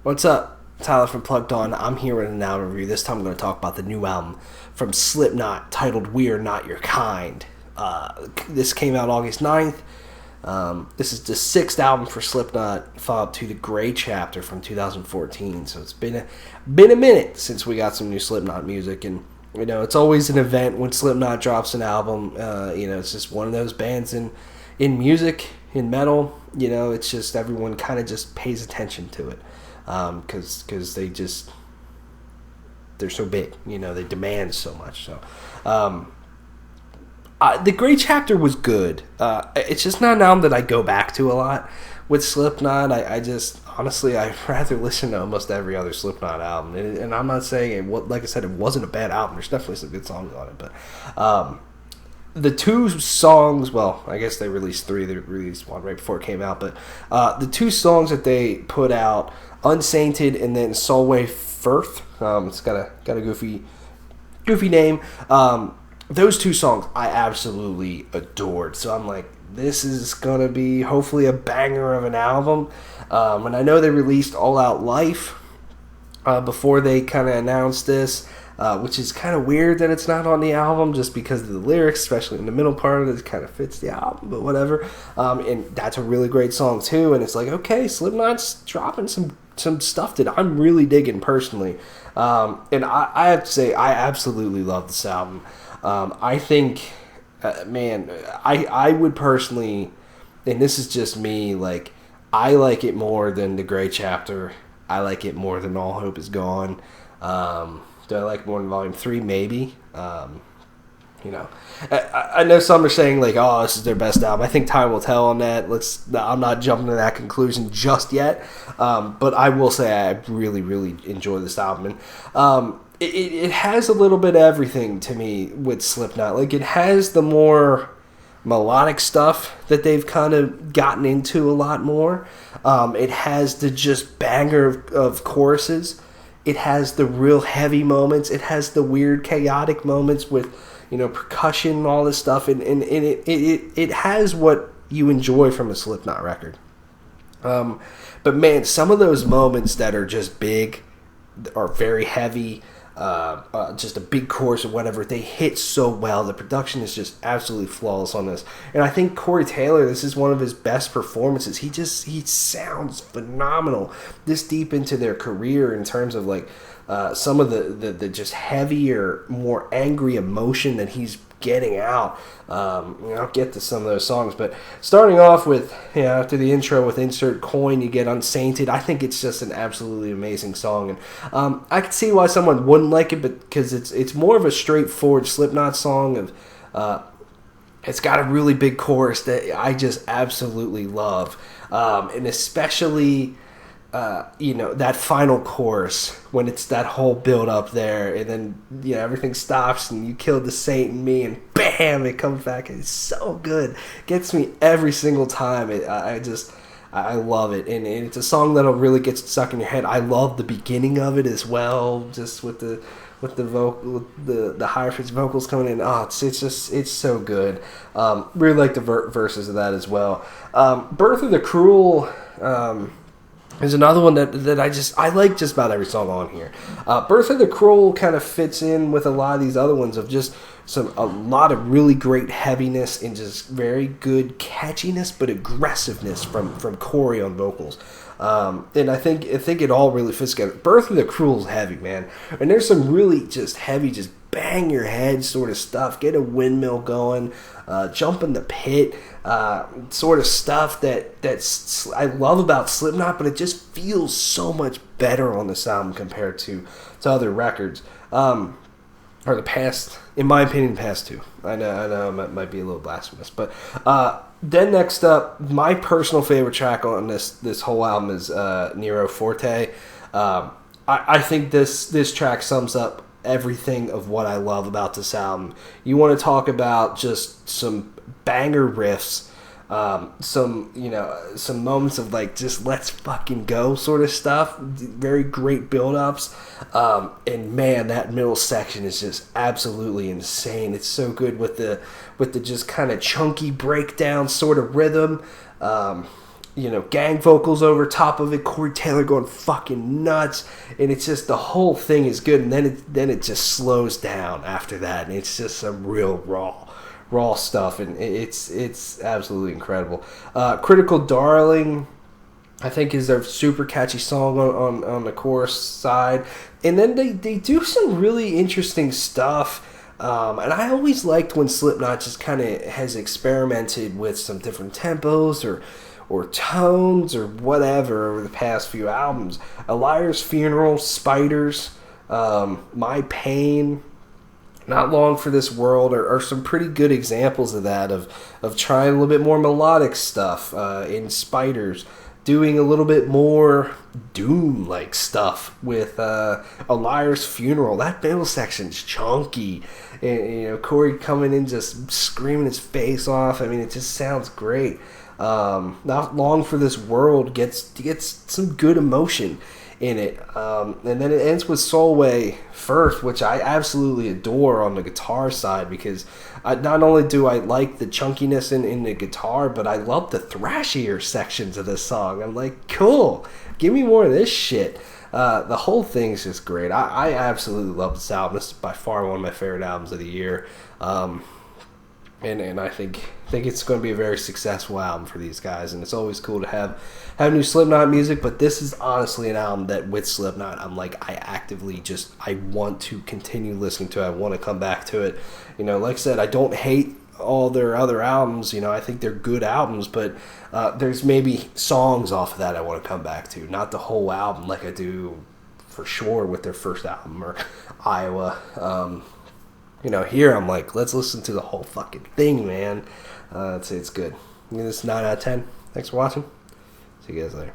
What's up? Tyler from Plugged On. I'm here with an album review. This time I'm going to talk about the new album from Slipknot titled We Are Not Your Kind. This came out August 9th. This is the sixth album for Slipknot, followed to The Gray Chapter from 2014. So it's been a minute since we got some new Slipknot music, and it's always an event when Slipknot drops an album. It's just one of those bands in music, in metal. It's just everyone kind of just pays attention to it. Because they're so big, they demand so much. So, the Gray Chapter was good. It's just not an album that I go back to a lot with Slipknot. Honestly, I'd rather listen to almost every other Slipknot album. And I'm not saying like I said, it wasn't a bad album. There's definitely some good songs on it, but the two songs, well, I guess they released three. They released one right before it came out, but the two songs that they put out, Unsainted and then Solway Firth, it's got a goofy name. Those two songs I absolutely adored. So I'm like, this is gonna be hopefully a banger of an album. And I know they released All Out Life before they kind of announced this. Which is kind of weird that it's not on the album just because of the lyrics, especially in the middle part of it. It kind of fits the album, but whatever. And that's a really great song too. And it's like, okay, Slipknot's dropping some stuff that I'm really digging personally. And I have to say, I absolutely love this album. I think, I would personally, and this is just me, like, I like it more than The Gray Chapter. I like it more than All Hope Is Gone. Do I like more than Volume 3? Maybe. I know some are saying, like, oh, this is their best album. I think time will tell on that. I'm not jumping to that conclusion just yet. But I will say I really, really enjoy this album. And it has a little bit of everything to me with Slipknot. Like, it has the more melodic stuff that they've kind of gotten into a lot more. It has the just banger of choruses. It has the real heavy moments. It has the weird, chaotic moments with, percussion and all this stuff. And it has what you enjoy from a Slipknot record. But man, some of those moments that are just big, are very heavy, just a big chorus or whatever, they hit so well. The production is just absolutely flawless on this. And I think Corey Taylor, this is one of his best performances. He sounds phenomenal this deep into their career in terms of like some of the just heavier, more angry emotion that he's getting out. I'll get to some of those songs, but starting off with, after the intro with Insert Coin, you get Unsainted. I think it's just an absolutely amazing song, and I can see why someone wouldn't like it, but because it's more of a straightforward Slipknot song. It's got a really big chorus that I just absolutely love, and especially that final chorus when it's that whole build up there, and then everything stops and you killed the saint and me, and bam, it comes back. It's so good. Gets me every single time. I love it, and it's a song that'll really get stuck in your head. I love the beginning of it as well, just with the vocal, with the higher pitched vocals coming in. It's so good. Really like the verses of that as well. Birth of the Cruel. There's another one that I like just about every song on here. Birth of the Cruel kind of fits in with a lot of these other ones of just a lot of really great heaviness and just very good catchiness, but aggressiveness from Corey on vocals. And I think it all really fits together. Birth of the Cruel is heavy, man. And there's some really just heavy, just bang your head sort of stuff. Get a windmill going, jump in the pit, sort of stuff that's I love about Slipknot, but it just feels so much better on this album compared to other records. Or the past, in my opinion, past two. I know it might be a little blasphemous, but then next up, my personal favorite track on this whole album is Nero Forte. I think this track sums up everything of what I love about this album. You want to talk about just some banger riffs, some moments of like just let's fucking go sort of stuff, very great build-ups, and man, that middle section is just absolutely insane. It's so good with the just kind of chunky breakdown sort of rhythm. gang vocals over top of it, Corey Taylor going fucking nuts, and it's just, the whole thing is good, and then it just slows down after that, and it's just some real raw stuff, and it's absolutely incredible. Critical Darling, I think, is a super catchy song on the chorus side, and then they do some really interesting stuff. And I always liked when Slipknot just kind of has experimented with some different tempos or tones or whatever over the past few albums. A Liar's Funeral, Spiders, My Pain, Not Long for This World are some pretty good examples of that, of trying a little bit more melodic stuff in Spiders, doing a little bit more Doom-like stuff with A Liar's Funeral. That middle section's chunky. And, Corey coming in just screaming his face off. I mean, it just sounds great. Not Long for This World gets some good emotion in it. And then it ends with Solway First, which I absolutely adore on the guitar side, because not only do I like the chunkiness in the guitar, but I love the thrashier sections of this song. I'm like, cool, give me more of this shit. The whole thing's just great. I absolutely love this album. This is by far one of my favorite albums of the year. And I think it's going to be a very successful album for these guys, and it's always cool to have new Slipknot music, but this is honestly an album that with Slipknot, I'm like, I want to continue listening to it. I want to come back to it. Like I said, I don't hate all their other albums. I think they're good albums, but there's maybe songs off of that I want to come back to, not the whole album like I do for sure with their first album or Iowa. Here I'm like, let's listen to the whole fucking thing, man. It's good. This is 9 out of 10. Thanks for watching. See you guys later.